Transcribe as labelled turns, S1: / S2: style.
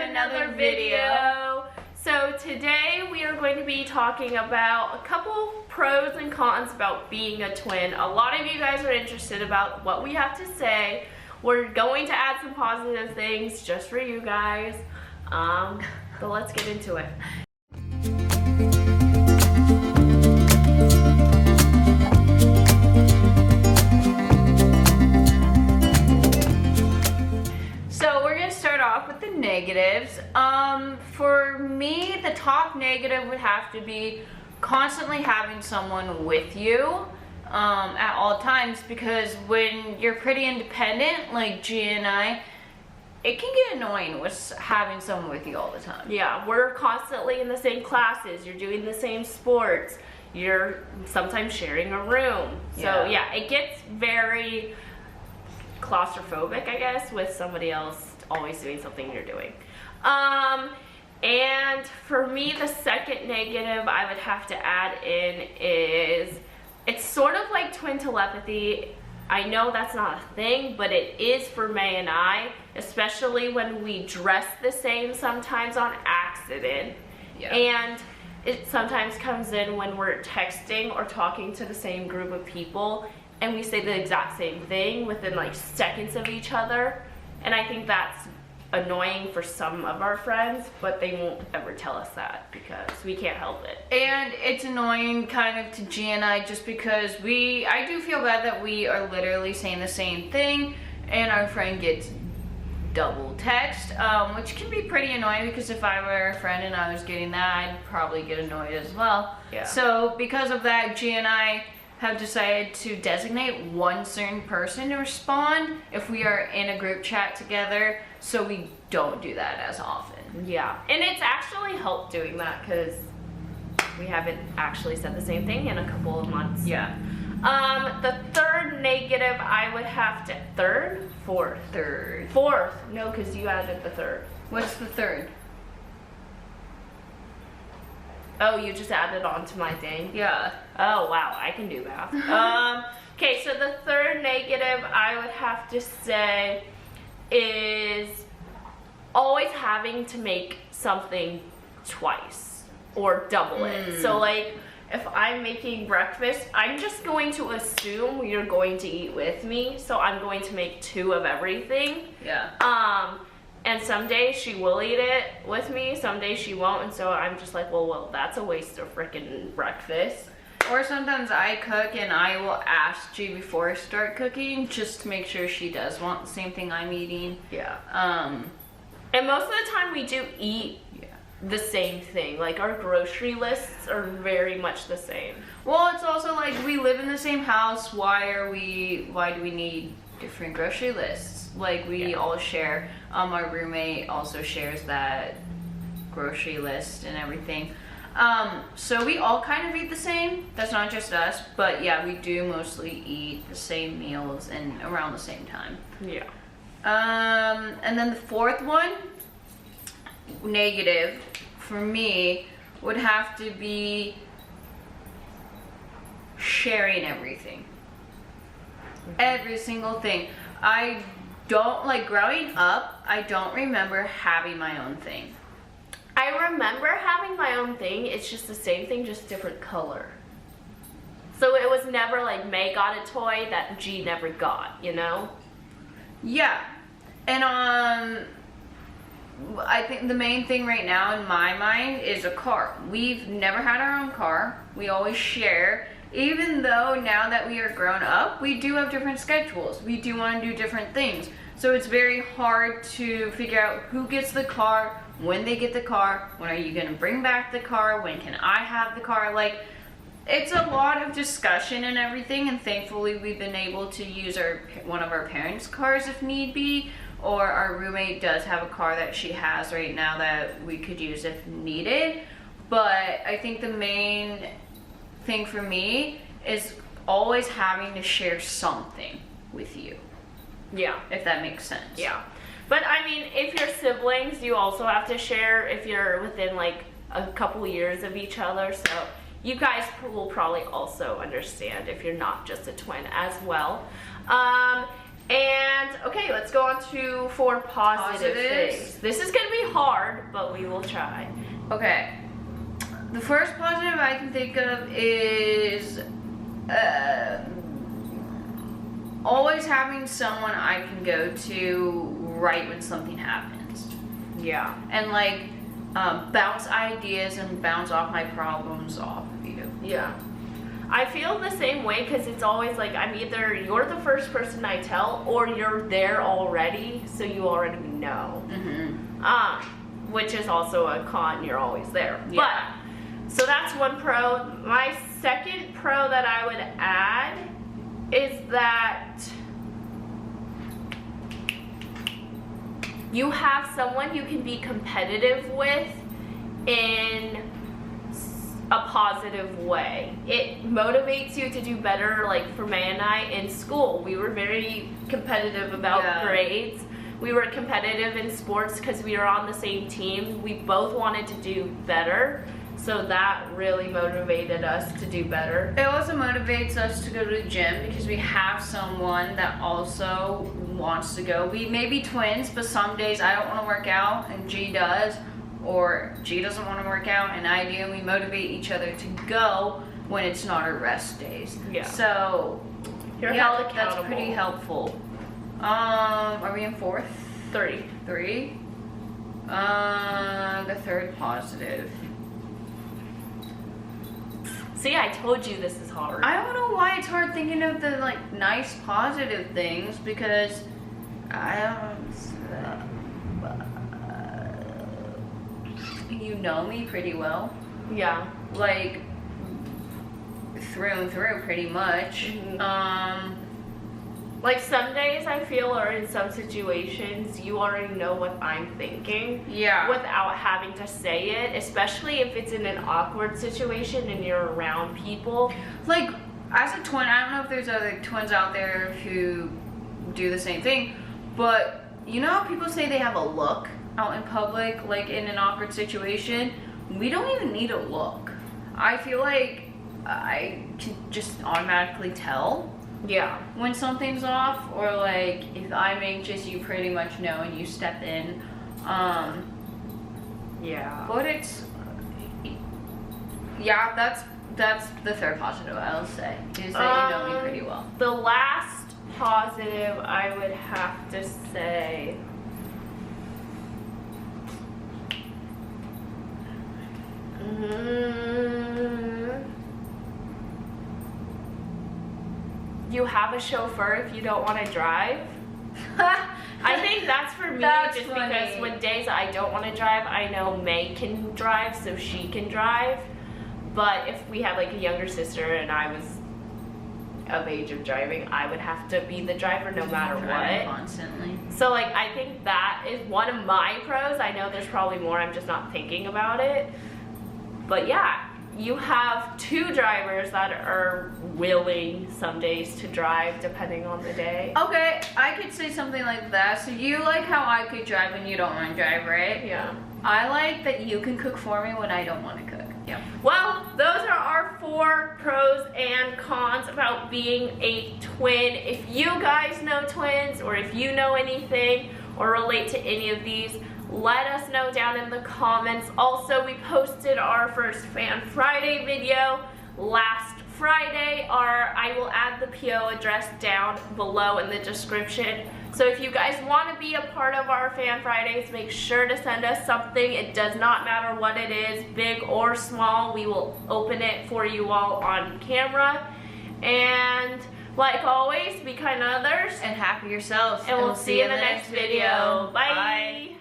S1: another video. So today we are going to be talking about a couple pros and cons about being a twin. A lot of you guys are interested about what we have to say. We're going to add some positive things just for you guys. But let's get into it.
S2: With the negatives, for me, the top negative would have to be constantly having someone with you at all times, because when you're pretty independent, like G and I, it can get annoying with having someone with you all the time.
S1: Yeah, we're constantly in the same classes, you're doing the same sports, you're sometimes sharing a room. So yeah, it gets very claustrophobic, I guess, with somebody else always doing something you're doing. And for me, the second negative I would have to add in is it's sort of like twin telepathy. I know that's not a thing, but it is for May and I, especially when we dress the same sometimes on accident. Yeah. And it sometimes comes in when we're texting or talking to the same group of people and we say the exact same thing within like seconds of each other. And I think that's annoying for some of our friends, but they won't ever tell us that because we can't help it.
S2: And it's annoying kind of to G and I just because I do feel bad that we are literally saying the same thing and our friend gets double text, which can be pretty annoying because if I were a friend and I was getting that, I'd probably get annoyed as well. Yeah. So because of that, G and I have decided to designate one certain person to respond if we are in a group chat together, so we don't do that as often.
S1: Yeah, and it's actually helped doing that because we haven't actually said the same thing in a couple of months.
S2: Yeah.
S1: The third negative I would have to, fourth. No, because you added the third.
S2: What's the third?
S1: Oh, you just added on to my thing?
S2: Yeah.
S1: Oh, wow, I can do math. Okay, so the third negative I would have to say is always having to make something twice or double it. So like, if I'm making breakfast, I'm just going to assume you're going to eat with me, so I'm going to make 2 of everything.
S2: Yeah.
S1: And some days she will eat it with me, some days she won't, and so I'm just like, well, that's a waste of freaking breakfast.
S2: Or sometimes I cook and I will ask G before I start cooking just to make sure she does want the same thing I'm eating.
S1: Yeah. And most of the time we do eat the same thing. Like our grocery lists are very much the same.
S2: Well, it's also like we live in the same house. Why do we need different grocery lists? Like we all share, our roommate also shares that grocery list and everything. So we all kind of eat the same. That's not just us, but yeah, we do mostly eat the same meals and around the same time.
S1: Yeah.
S2: And then the fourth one, negative for me, would have to be sharing everything. Every single thing. I don't, like growing up, I don't remember having my own thing.
S1: I remember having my own thing, it's just the same thing, just different color. So it was never like May got a toy that G never got, you know?
S2: Yeah. And I think the main thing right now in my mind is a car. We've never had our own car. We always share. Even though now that we are grown up, we do have different schedules. We do want to do different things. So it's very hard to figure out who gets the car, when they get the car, when are you going to bring back the car, when can I have the car. Like, it's a lot of discussion and everything, and thankfully we've been able to use one of our parents' cars if need be, or our roommate does have a car that she has right now that we could use if needed. But I think the main thing for me is always having to share something with you.
S1: Yeah.
S2: If that makes sense.
S1: Yeah. But I mean, if you're siblings, you also have to share if you're within like a couple years of each other. So you guys will probably also understand if you're not just a twin as well. And okay, let's go on to 4 positive
S2: Positives.
S1: things. This is gonna be hard, but we will try.
S2: Okay. The first positive I can think of is always having someone I can go to right when something happens.
S1: Yeah.
S2: And like bounce ideas and bounce off my problems off of you.
S1: Yeah. I feel the same way because it's always like I'm either you're the first person I tell or you're there already, so you already know. Which is also a con, you're always there.
S2: Yeah.
S1: But, so that's one pro. My second pro that I would add is that you have someone you can be competitive with in a positive way. It motivates you to do better. Like for May and I in school, we were very competitive about grades. We were competitive in sports because we were on the same team. We both wanted to do better. So that really motivated us to do better.
S2: It also motivates us to go to the gym because we have someone that also wants to go. We may be twins, but some days I don't want to work out and G does, or G doesn't want to work out and I do, and we motivate each other to go when it's not our rest days.
S1: Yeah.
S2: So
S1: You're held
S2: that's
S1: accountable.
S2: pretty helpful. Are we in 4th?
S1: 3.
S2: 3? The third positive.
S1: See, I told you this is hard.
S2: I don't know why it's hard thinking of the like nice positive things because you know me pretty well,
S1: Yeah.
S2: like through and through pretty much.
S1: Like some days I feel, or in some situations, you already know what I'm thinking.
S2: Yeah.
S1: Without having to say it, especially if it's in an awkward situation and you're around people.
S2: Like as a twin, I don't know if there's other twins out there who do the same thing, but you know how people say they have a look out in public, like in an awkward situation? We don't even need a look. I feel like I can just automatically tell
S1: Yeah.
S2: when something's off, or like if I'm anxious, you pretty much know and you step in.
S1: Yeah.
S2: But it's that's the third positive I'll say, is that you know me pretty well.
S1: The last positive I would have to say, you have a chauffeur if you don't want to drive. I think that's for me,
S2: That's
S1: just
S2: funny.
S1: because when days I don't want to drive, I know May can drive, so she can drive. But if we had like a younger sister and I was of age of driving, I would have to be the driver no matter
S2: Driving
S1: what.
S2: constantly.
S1: So like I think that is one of my pros. I know there's probably more, I'm just not thinking about it. But yeah, you have 2 drivers that are willing some days to drive depending on the day.
S2: Okay, I could say something like that. So you like how I could drive and you don't want to drive, right?
S1: Yeah.
S2: I like that you can cook for me when I don't want to cook. Yeah.
S1: Well, those are our 4 pros and cons about being a twin. If you guys know twins, or if you know anything or relate to any of these, let us know down in the comments. Also, we posted our first Fan Friday video last Friday. I will add the PO address down below in the description. So if you guys want to be a part of our Fan Fridays, make sure to send us something. It does not matter what it is, big or small. We will open it for you all on camera. And like always, be kind to others.
S2: And happy yourselves.
S1: And we'll see you in the next video. Bye.